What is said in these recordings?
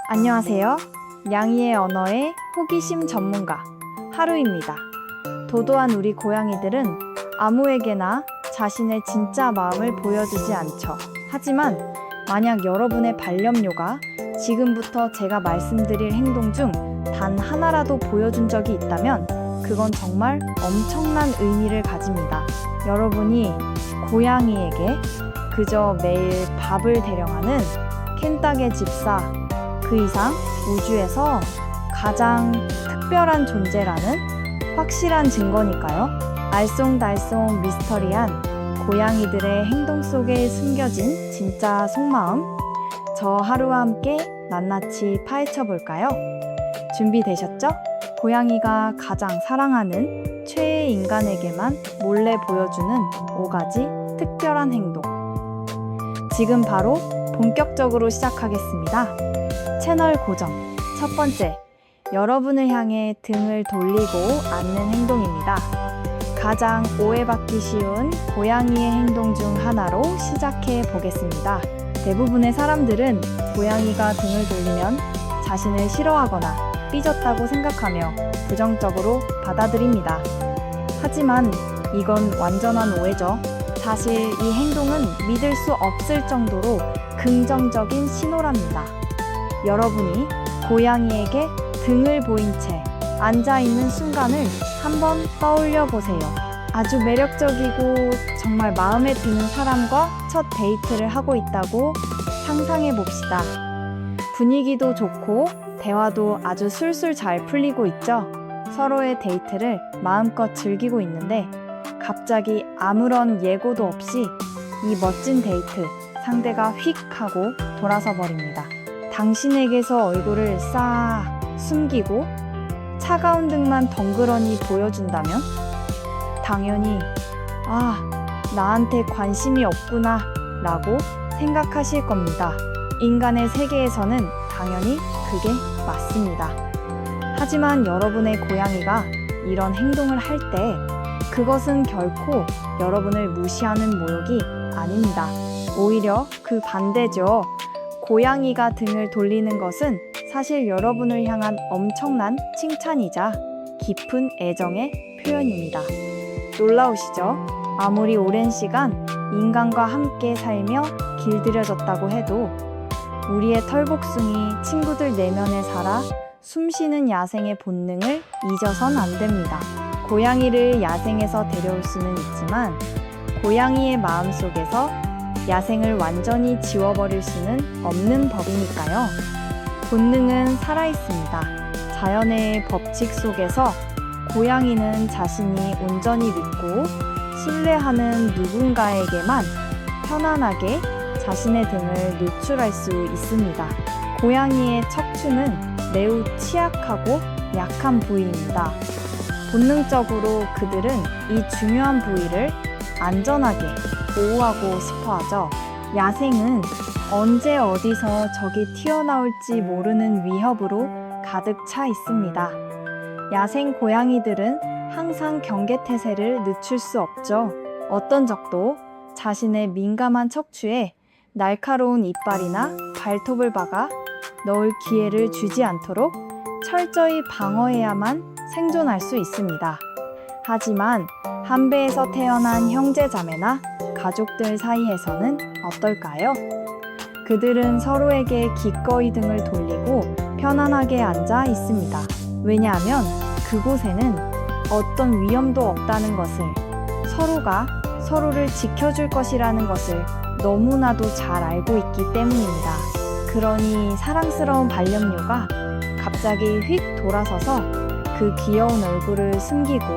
안녕하세요. 냥이의 언어의 호기심 전문가 하루입니다. 도도한 우리 고양이들은 아무에게나 자신의 진짜 마음을 보여주지 않죠. 하지만 만약 여러분의 반려묘가 지금부터 제가 말씀드릴 행동 중 단 하나라도 보여준 적이 있다면 그건 정말 엄청난 의미를 가집니다. 여러분이 고양이에게 그저 매일 밥을 대령하는 켄딱의 집사, 그 이상 우주에서 가장 특별한 존재라는 확실한 증거니까요. 알쏭달쏭 미스터리한 고양이들의 행동 속에 숨겨진 진짜 속마음, 저 하루와 함께 낱낱이 파헤쳐 볼까요? 준비되셨죠? 고양이가 가장 사랑하는 최애 인간에게만 몰래 보여주는 5가지 특별한 행동. 지금 바로 본격적으로 시작하겠습니다. 채널 고정. 첫 번째, 여러분을 향해 등을 돌리고 앉는 행동입니다. 가장 오해받기 쉬운 고양이의 행동 중 하나로 시작해 보겠습니다. 대부분의 사람들은 고양이가 등을 돌리면 자신을 싫어하거나 삐졌다고 생각하며 부정적으로 받아들입니다. 하지만 이건 완전한 오해죠. 사실 이 행동은 믿을 수 없을 정도로 긍정적인 신호랍니다. 여러분이 고양이에게 등을 보인 채 앉아있는 순간을 한번 떠올려 보세요. 아주 매력적이고 정말 마음에 드는 사람과 첫 데이트를 하고 있다고 상상해 봅시다. 분위기도 좋고 대화도 아주 술술 잘 풀리고 있죠. 서로의 데이트를 마음껏 즐기고 있는데 갑자기 아무런 예고도 없이 이 멋진 데이트 상대가 휙 하고 돌아서 버립니다. 당신에게서 얼굴을 싹 숨기고 차가운 등만 덩그러니 보여준다면 당연히 나한테 관심이 없구나 라고 생각하실 겁니다. 인간의 세계에서는 당연히 그게 맞습니다. 하지만 여러분의 고양이가 이런 행동을 할 때 그것은 결코 여러분을 무시하는 모욕이 아닙니다. 오히려 그 반대죠. 고양이가 등을 돌리는 것은 사실 여러분을 향한 엄청난 칭찬이자 깊은 애정의 표현입니다. 놀라우시죠? 아무리 오랜 시간 인간과 함께 살며 길들여졌다고 해도 우리의 털복숭이 친구들 내면에 살아 숨쉬는 야생의 본능을 잊어선 안 됩니다. 고양이를 야생에서 데려올 수는 있지만 고양이의 마음속에서 야생을 완전히 지워버릴 수는 없는 법이니까요. 본능은 살아있습니다. 자연의 법칙 속에서 고양이는 자신이 온전히 믿고 신뢰하는 누군가에게만 편안하게 자신의 등을 노출할 수 있습니다. 고양이의 척추는 매우 취약하고 약한 부위입니다. 본능적으로 그들은 이 중요한 부위를 안전하게 보호하고 싶어 하죠. 야생은 언제 어디서 적이 튀어나올지 모르는 위협으로 가득 차 있습니다. 야생 고양이들은 항상 경계태세를 늦출 수 없죠. 어떤 적도 자신의 민감한 척추에 날카로운 이빨이나 발톱을 박아 넣을 기회를 주지 않도록 철저히 방어해야만 생존할 수 있습니다. 하지만 한 배에서 태어난 형제자매나 가족들 사이에서는 어떨까요? 그들은 서로에게 기꺼이 등을 돌리고 편안하게 앉아 있습니다. 왜냐하면 그곳에는 어떤 위험도 없다는 것을, 서로가 서로를 지켜줄 것이라는 것을 너무나도 잘 알고 있기 때문입니다. 그러니 사랑스러운 반려묘가 갑자기 휙 돌아서서 그 귀여운 얼굴을 숨기고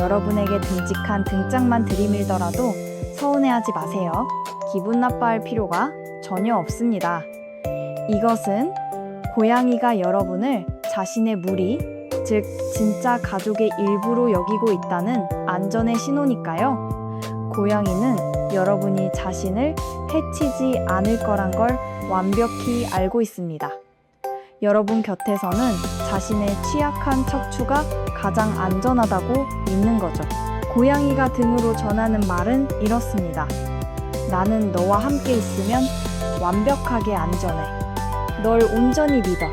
여러분에게 듬직한 등짝만 들이밀더라도 서운해하지 마세요. 기분 나빠할 필요가 전혀 없습니다. 이것은 고양이가 여러분을 자신의 무리, 즉 진짜 가족의 일부로 여기고 있다는 안전의 신호니까요. 고양이는 여러분이 자신을 해치지 않을 거란 걸 완벽히 알고 있습니다. 여러분 곁에서는 자신의 취약한 척추가 가장 안전하다고 믿는 거죠. 고양이가 등으로 전하는 말은 이렇습니다. 나는 너와 함께 있으면 완벽하게 안전해. 널 온전히 믿어.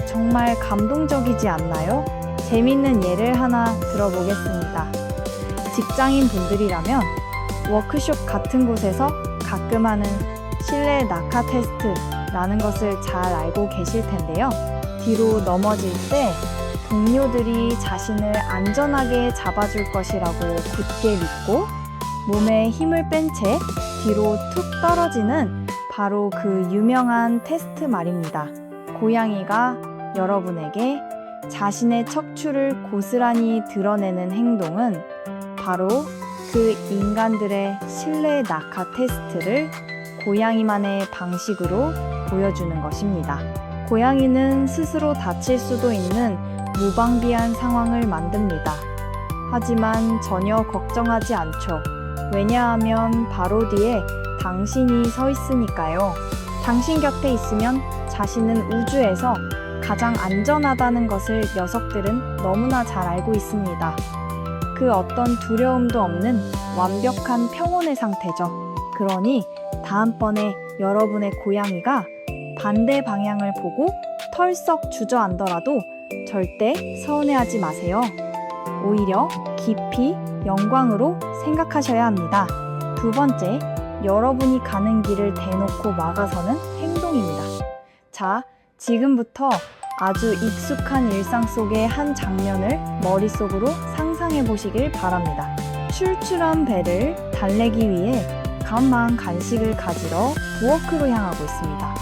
정말 감동적이지 않나요? 재밌는 예를 하나 들어보겠습니다. 직장인 분들이라면 워크숍 같은 곳에서 가끔 하는 실내 낙하 테스트라는 것을 잘 알고 계실 텐데요. 뒤로 넘어질 때 동료들이 자신을 안전하게 잡아줄 것이라고 굳게 믿고 몸에 힘을 뺀 채 뒤로 툭 떨어지는 바로 그 유명한 테스트 말입니다. 고양이가 여러분에게 자신의 척추를 고스란히 드러내는 행동은 바로 그 인간들의 실내 낙하 테스트를 고양이만의 방식으로 보여주는 것입니다. 고양이는 스스로 다칠 수도 있는 무방비한 상황을 만듭니다. 하지만 전혀 걱정하지 않죠. 왜냐하면 바로 뒤에 당신이 서 있으니까요. 당신 곁에 있으면 자신은 우주에서 가장 안전하다는 것을 녀석들은 너무나 잘 알고 있습니다. 그 어떤 두려움도 없는 완벽한 평온의 상태죠. 그러니 다음번에 여러분의 고양이가 반대 방향을 보고 털썩 주저앉더라도 절대 서운해하지 마세요. 오히려 깊이 영광으로 생각하셔야 합니다. 두 번째, 여러분이 가는 길을 대놓고 막아서는 행동입니다. 자, 지금부터 아주 익숙한 일상 속의 한 장면을 머릿속으로 상상해 보시길 바랍니다. 출출한 배를 달래기 위해 가만 간식을 가지러 부엌으로 향하고 있습니다.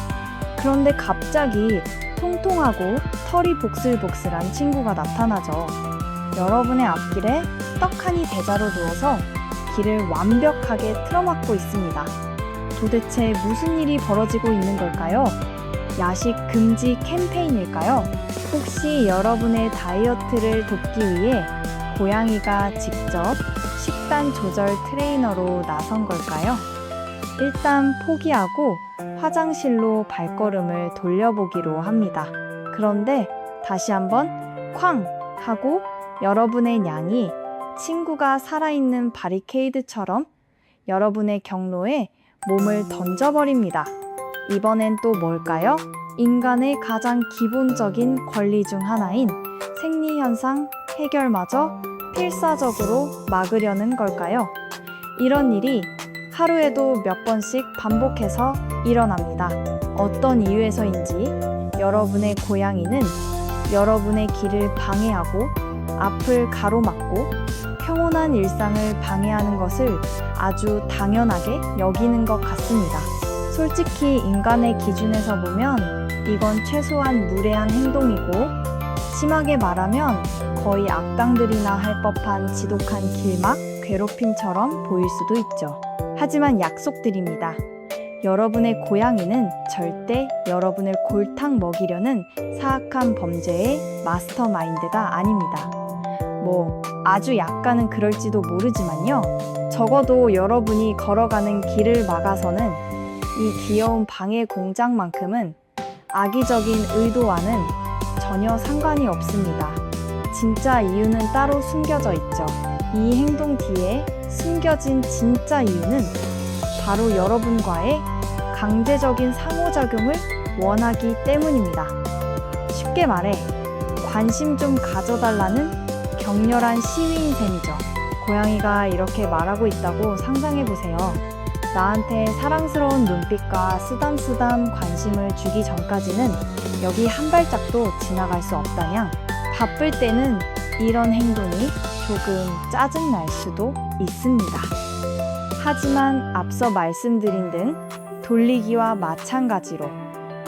그런데 갑자기 통통하고 털이 복슬복슬한 친구가 나타나죠. 여러분의 앞길에 떡하니 대자로 누워서 길을 완벽하게 틀어막고 있습니다. 도대체 무슨 일이 벌어지고 있는 걸까요? 야식 금지 캠페인일까요? 혹시 여러분의 다이어트를 돕기 위해 고양이가 직접 식단 조절 트레이너로 나선 걸까요? 일단 포기하고 화장실로 발걸음을 돌려보기로 합니다. 그런데 다시 한번 쾅! 하고 여러분의 양이 친구가 살아있는 바리케이드처럼 여러분의 경로에 몸을 던져버립니다. 이번엔 또 뭘까요? 인간의 가장 기본적인 권리 중 하나인 생리현상 해결마저 필사적으로 막으려는 걸까요? 이런 일이 하루에도 몇 번씩 반복해서 일어납니다. 어떤 이유에서인지 여러분의 고양이는 여러분의 길을 방해하고 앞을 가로막고 평온한 일상을 방해하는 것을 아주 당연하게 여기는 것 같습니다. 솔직히 인간의 기준에서 보면 이건 최소한 무례한 행동이고 심하게 말하면 거의 악당들이나 할 법한 지독한 길막, 괴롭힘처럼 보일 수도 있죠. 하지만 약속드립니다. 여러분의 고양이는 절대 여러분을 골탕 먹이려는 사악한 범죄의 마스터마인드가 아닙니다. 아주 약간은 그럴지도 모르지만요. 적어도 여러분이 걸어가는 길을 막아서는 이 귀여운 방해 공작만큼은 악의적인 의도와는 전혀 상관이 없습니다. 진짜 이유는 따로 숨겨져 있죠. 이 행동 뒤에 숨겨진 진짜 이유는 바로 여러분과의 강제적인 상호작용을 원하기 때문입니다. 쉽게 말해 관심 좀 가져달라는 격렬한 시위인 셈이죠. 고양이가 이렇게 말하고 있다고 상상해보세요. 나한테 사랑스러운 눈빛과 쓰담쓰담 관심을 주기 전까지는 여기 한 발짝도 지나갈 수 없다냥. 바쁠 때는 이런 행동이 조금 짜증날 수도 있습니다. 하지만 앞서 말씀드린 등 돌리기와 마찬가지로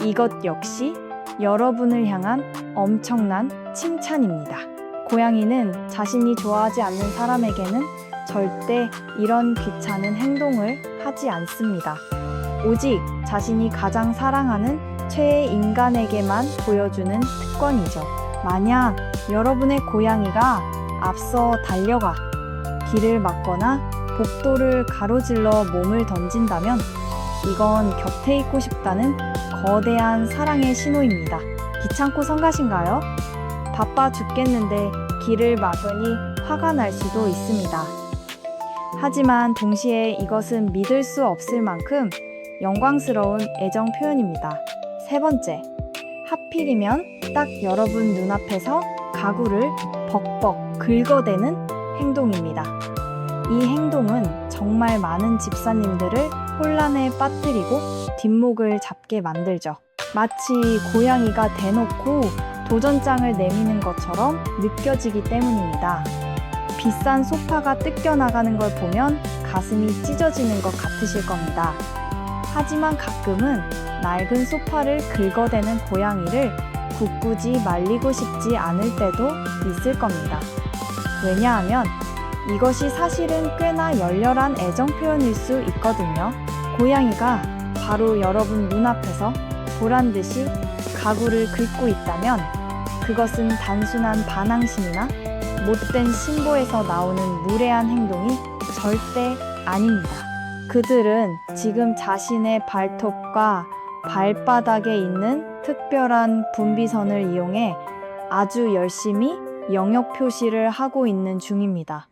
이것 역시 여러분을 향한 엄청난 칭찬입니다. 고양이는 자신이 좋아하지 않는 사람에게는 절대 이런 귀찮은 행동을 하지 않습니다. 오직 자신이 가장 사랑하는 최애 인간에게만 보여주는 특권이죠. 만약 여러분의 고양이가 앞서 달려가 길을 막거나 복도를 가로질러 몸을 던진다면 이건 곁에 있고 싶다는 거대한 사랑의 신호입니다. 귀찮고 성가신가요? 바빠 죽겠는데 길을 막으니 화가 날 수도 있습니다. 하지만 동시에 이것은 믿을 수 없을 만큼 영광스러운 애정 표현입니다. 세 번째, 하필이면 딱 여러분 눈앞에서 가구를 벅벅 긁어대는 행동입니다. 이 행동은 정말 많은 집사님들을 혼란에 빠뜨리고 뒷목을 잡게 만들죠. 마치 고양이가 대놓고 도전장을 내미는 것처럼 느껴지기 때문입니다. 비싼 소파가 뜯겨나가는 걸 보면 가슴이 찢어지는 것 같으실 겁니다. 하지만 가끔은 낡은 소파를 긁어대는 고양이를 굳굳이 말리고 싶지 않을 때도 있을 겁니다. 왜냐하면 이것이 사실은 꽤나 열렬한 애정 표현일 수 있거든요. 고양이가 바로 여러분 눈앞에서 보란듯이 가구를 긁고 있다면 그것은 단순한 반항심이나 못된 신보에서 나오는 무례한 행동이 절대 아닙니다. 그들은 지금 자신의 발톱과 발바닥에 있는 특별한 분비선을 이용해 아주 열심히 영역 표시를 하고 있는 중입니다.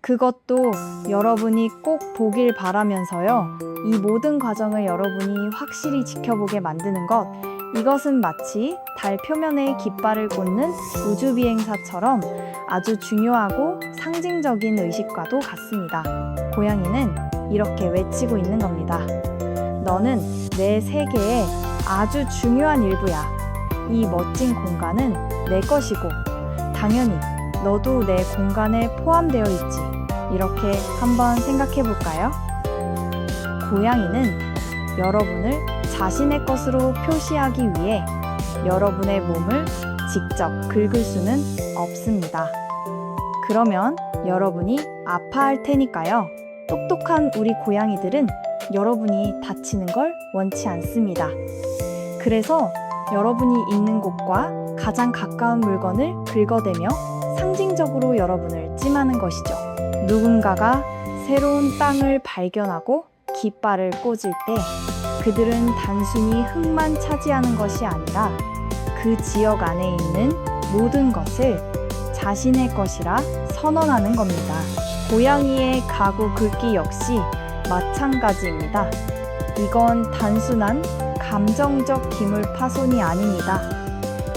그것도 여러분이 꼭 보길 바라면서요. 이 모든 과정을 여러분이 확실히 지켜보게 만드는 것, 이것은 마치 달 표면에 깃발을 꽂는 우주비행사처럼 아주 중요하고 상징적인 의식과도 같습니다. 고양이는 이렇게 외치고 있는 겁니다. 너는 내 세계의 아주 중요한 일부야. 이 멋진 공간은 내 것이고 당연히 너도 내 공간에 포함되어 있지. 이렇게 한번 생각해 볼까요? 고양이는 여러분을 자신의 것으로 표시하기 위해 여러분의 몸을 직접 긁을 수는 없습니다. 그러면 여러분이 아파할 테니까요. 똑똑한 우리 고양이들은 여러분이 다치는 걸 원치 않습니다. 그래서 여러분이 있는 곳과 가장 가까운 물건을 긁어대며 상징적으로 여러분을 찜하는 것이죠. 누군가가 새로운 땅을 발견하고 깃발을 꽂을 때 그들은 단순히 흙만 차지하는 것이 아니라 그 지역 안에 있는 모든 것을 자신의 것이라 선언하는 겁니다. 고양이의 가구 긁기 역시 마찬가지입니다. 이건 단순한 감정적 기물 파손이 아닙니다.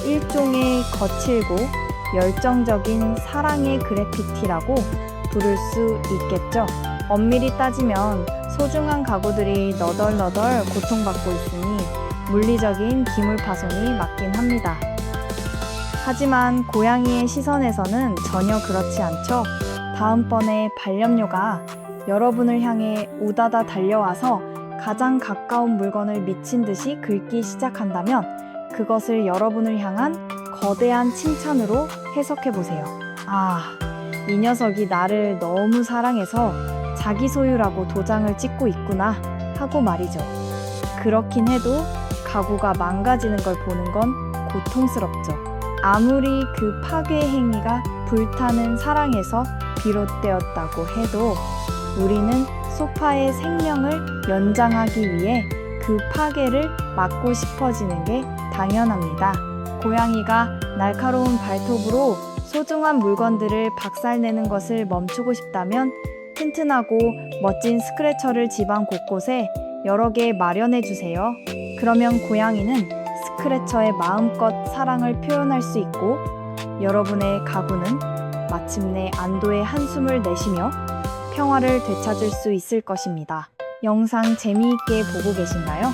일종의 거칠고 열정적인 사랑의 그래피티라고 부를 수 있겠죠. 엄밀히 따지면 소중한 가구들이 너덜너덜 고통받고 있으니 물리적인 기물 파손이 맞긴 합니다. 하지만 고양이의 시선에서는 전혀 그렇지 않죠. 다음번에 반려묘가 여러분을 향해 우다다 달려와서 가장 가까운 물건을 미친 듯이 긁기 시작한다면 그것을 여러분을 향한 거대한 칭찬으로 해석해 보세요. 아, 이 녀석이 나를 너무 사랑해서 자기 소유라고 도장을 찍고 있구나 하고 말이죠. 그렇긴 해도 가구가 망가지는 걸 보는 건 고통스럽죠. 아무리 그 파괴 행위가 불타는 사랑에서 비롯되었다고 해도 우리는 소파의 생명을 연장하기 위해 그 파괴를 막고 싶어지는 게 당연합니다. 고양이가 날카로운 발톱으로 소중한 물건들을 박살내는 것을 멈추고 싶다면 튼튼하고 멋진 스크래처를 집안 곳곳에 여러 개 마련해 주세요. 그러면 고양이는 스크래처에 마음껏 사랑을 표현할 수 있고 여러분의 가구는 마침내 안도의 한숨을 내쉬며 평화를 되찾을 수 있을 것입니다. 영상 재미있게 보고 계신가요?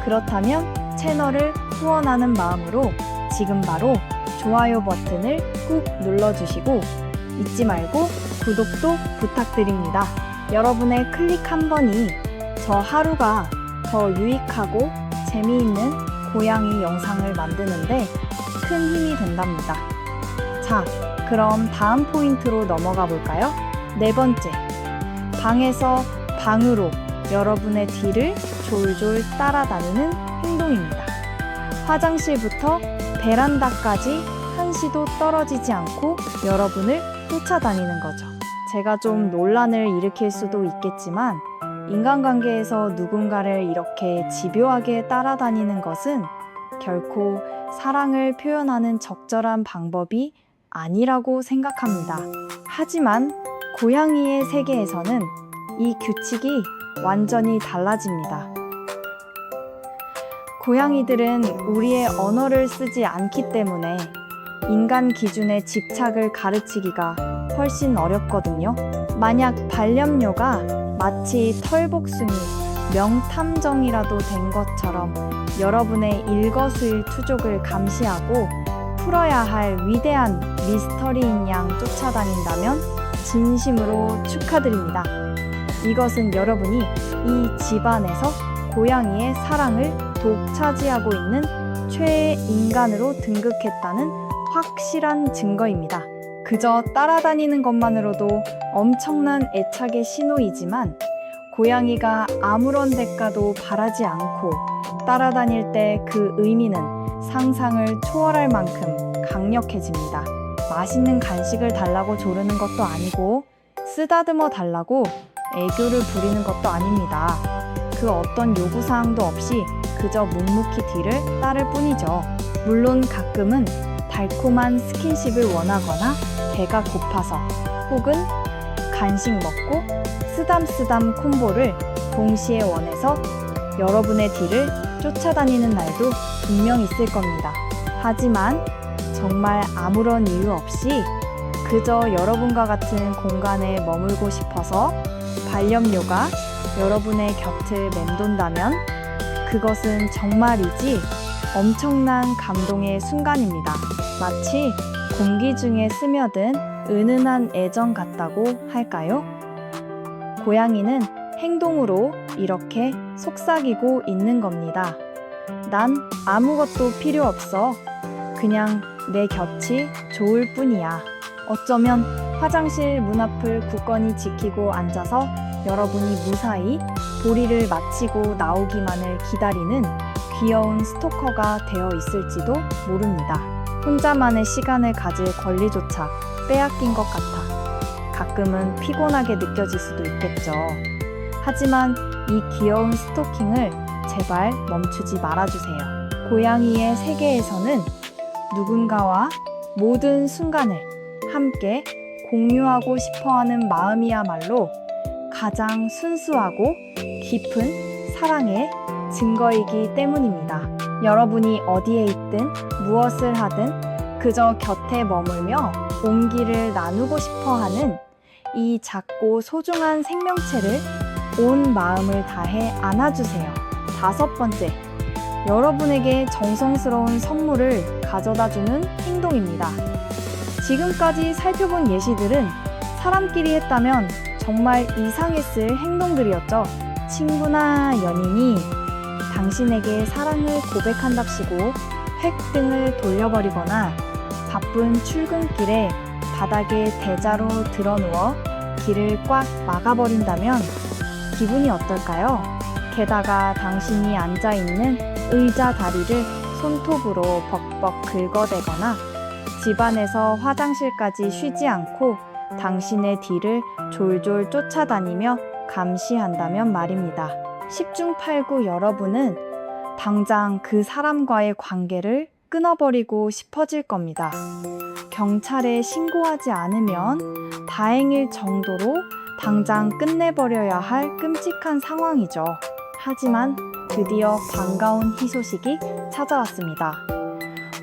그렇다면 채널을 후원하는 마음으로 지금 바로 좋아요 버튼을 꾹 눌러주시고 잊지 말고 구독도 부탁드립니다. 여러분의 클릭 한 번이 저 하루가 더 유익하고 재미있는 고양이 영상을 만드는데 큰 힘이 된답니다. 자, 그럼 다음 포인트로 넘어가 볼까요? 네 번째, 방에서 방으로 여러분의 뒤를 졸졸 따라다니는 행동입니다. 화장실부터 베란다까지 한시도 떨어지지 않고 여러분을 쫓아다니는 거죠. 제가 좀 논란을 일으킬 수도 있겠지만 인간관계에서 누군가를 이렇게 집요하게 따라다니는 것은 결코 사랑을 표현하는 적절한 방법이 아니라고 생각합니다. 하지만 고양이의 세계에서는 이 규칙이 완전히 달라집니다. 고양이들은 우리의 언어를 쓰지 않기 때문에 인간 기준의 집착을 가르치기가 훨씬 어렵거든요. 만약 반려묘가 마치 털복숭이, 명탐정이라도 된 것처럼 여러분의 일거수일투족을 감시하고 풀어야 할 위대한 미스터리인 양 쫓아다닌다면 진심으로 축하드립니다. 이것은 여러분이 이 집안에서 고양이의 사랑을 독차지하고 있는 최인간으로 등극했다는 확실한 증거입니다. 그저 따라다니는 것만으로도 엄청난 애착의 신호이지만 고양이가 아무런 대가도 바라지 않고 따라다닐 때 그 의미는 상상을 초월할 만큼 강력해집니다. 맛있는 간식을 달라고 조르는 것도 아니고 쓰다듬어 달라고 애교를 부리는 것도 아닙니다. 그 어떤 요구사항도 없이 그저 묵묵히 뒤를 따를 뿐이죠. 물론 가끔은 달콤한 스킨십을 원하거나 배가 고파서 혹은 간식 먹고 쓰담쓰담 콤보를 동시에 원해서 여러분의 뒤를 쫓아다니는 날도 분명 있을 겁니다. 하지만 정말 아무런 이유 없이 그저 여러분과 같은 공간에 머물고 싶어서 반려묘가 여러분의 곁을 맴돈다면 그것은 정말이지 엄청난 감동의 순간입니다. 마치 공기 중에 스며든 은은한 애정 같다고 할까요? 고양이는 행동으로 이렇게 속삭이고 있는 겁니다. 난 아무것도 필요 없어. 그냥 내 곁이 좋을 뿐이야. 어쩌면 화장실 문 앞을 굳건히 지키고 앉아서 여러분이 무사히 보리를 마치고 나오기만을 기다리는 귀여운 스토커가 되어 있을지도 모릅니다. 혼자만의 시간을 가질 권리조차 빼앗긴 것 같아 가끔은 피곤하게 느껴질 수도 있겠죠. 하지만 이 귀여운 스토킹을 제발 멈추지 말아주세요. 고양이의 세계에서는 누군가와 모든 순간을 함께 공유하고 싶어하는 마음이야말로 가장 순수하고 깊은 사랑의 증거이기 때문입니다. 여러분이 어디에 있든 무엇을 하든 그저 곁에 머물며 온기를 나누고 싶어하는 이 작고 소중한 생명체를 온 마음을 다해 안아주세요. 5번째, 여러분에게 정성스러운 선물을 가져다주는 행동입니다. 지금까지 살펴본 예시들은 사람끼리 했다면 정말 이상했을 행동들이었죠. 친구나 연인이 당신에게 사랑을 고백한답시고 획 등을 돌려버리거나 바쁜 출근길에 바닥에 대자로 드러누워 길을 꽉 막아버린다면 기분이 어떨까요? 게다가 당신이 앉아있는 의자 다리를 손톱으로 벅벅 긁어대거나 집안에서 화장실까지 쉬지 않고 당신의 뒤를 졸졸 쫓아다니며 감시한다면 말입니다. 10중 8구 여러분은 당장 그 사람과의 관계를 끊어버리고 싶어질 겁니다. 경찰에 신고하지 않으면 다행일 정도로 당장 끝내버려야 할 끔찍한 상황이죠. 하지만 드디어 반가운 희소식이 찾아왔습니다.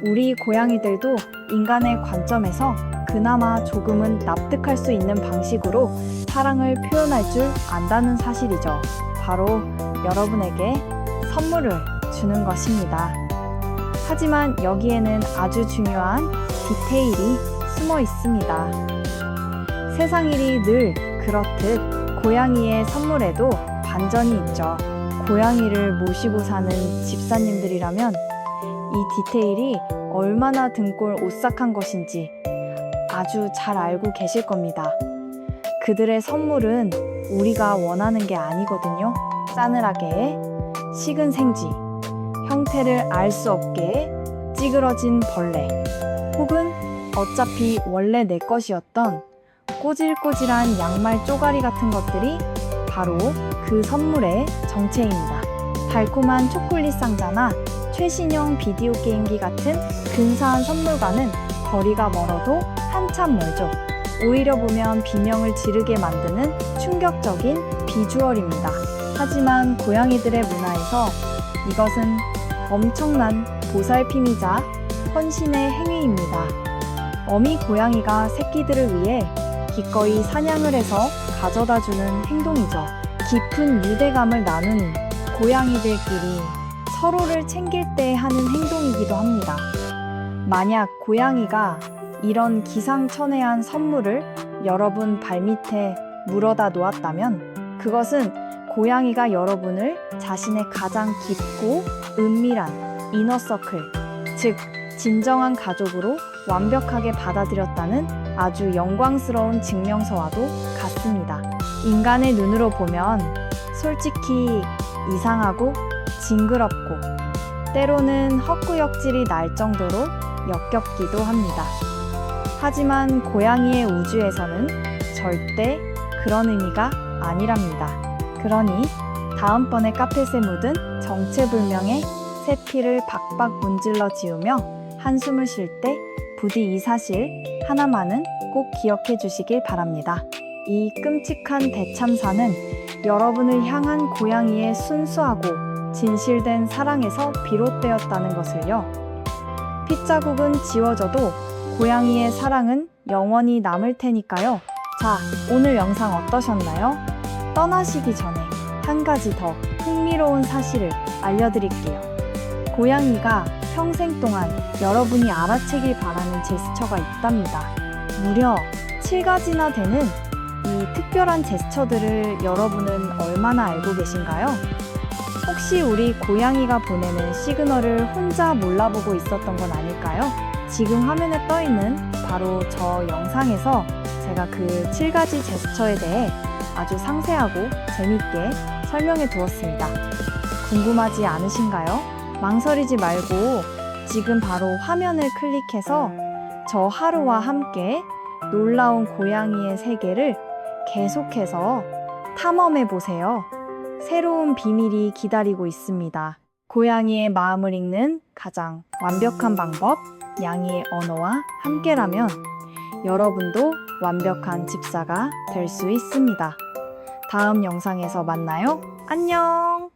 우리 고양이들도 인간의 관점에서 그나마 조금은 납득할 수 있는 방식으로 사랑을 표현할 줄 안다는 사실이죠. 바로 여러분에게 선물을 주는 것입니다. 하지만 여기에는 아주 중요한 디테일이 숨어 있습니다. 세상 일이 늘 그렇듯 고양이의 선물에도 반전이 있죠. 고양이를 모시고 사는 집사님들이라면 이 디테일이 얼마나 등골 오싹한 것인지 아주 잘 알고 계실 겁니다. 그들의 선물은 우리가 원하는 게 아니거든요. 싸늘하게, 식은 생쥐, 형태를 알 수 없게 찌그러진 벌레, 혹은 어차피 원래 내 것이었던 꼬질꼬질한 양말 쪼가리 같은 것들이 바로 그 선물의 정체입니다. 달콤한 초콜릿 상자나 최신형 비디오 게임기 같은 근사한 선물과는 거리가 멀어도 한참 멀죠. 오히려 보면 비명을 지르게 만드는 충격적인 비주얼입니다. 하지만 고양이들의 문화에서 이것은 엄청난 보살핌이자 헌신의 행위입니다. 어미 고양이가 새끼들을 위해 기꺼이 사냥을 해서 가져다주는 행동이죠. 깊은 유대감을 나누는 고양이들끼리 서로를 챙길 때 하는 행동이기도 합니다. 만약 고양이가 이런 기상천외한 선물을 여러분 발밑에 물어다 놓았다면 그것은 고양이가 여러분을 자신의 가장 깊고 은밀한 이너서클, 즉 진정한 가족으로 완벽하게 받아들였다는 아주 영광스러운 증명서와도 같습니다. 인간의 눈으로 보면 솔직히 이상하고 징그럽고 때로는 헛구역질이 날 정도로 역겹기도 합니다. 하지만 고양이의 우주에서는 절대 그런 의미가 아니랍니다. 그러니 다음번에 카펫에 묻은 정체불명의 새피를 박박 문질러 지우며 한숨을 쉴 때 부디 이 사실 하나만은 꼭 기억해 주시길 바랍니다. 이 끔찍한 대참사는 여러분을 향한 고양이의 순수하고 진실된 사랑에서 비롯되었다는 것을요. 핏자국은 지워져도 고양이의 사랑은 영원히 남을 테니까요. 자, 오늘 영상 어떠셨나요? 떠나시기 전에 한 가지 더 흥미로운 사실을 알려드릴게요. 고양이가 평생 동안 여러분이 알아채길 바라는 제스처가 있답니다. 무려 7가지나 되는 이 특별한 제스처들을 여러분은 얼마나 알고 계신가요? 혹시 우리 고양이가 보내는 시그널을 혼자 몰라보고 있었던 건 아닐까요? 지금 화면에 떠있는 바로 저 영상에서 제가 그 7가지 제스처에 대해 아주 상세하고 재밌게 설명해 두었습니다. 궁금하지 않으신가요? 망설이지 말고 지금 바로 화면을 클릭해서 저 하루와 함께 놀라운 고양이의 세계를 계속해서 탐험해 보세요. 새로운 비밀이 기다리고 있습니다. 고양이의 마음을 읽는 가장 완벽한 방법, 양이의 언어와 함께라면 여러분도 완벽한 집사가 될 수 있습니다. 다음 영상에서 만나요. 안녕!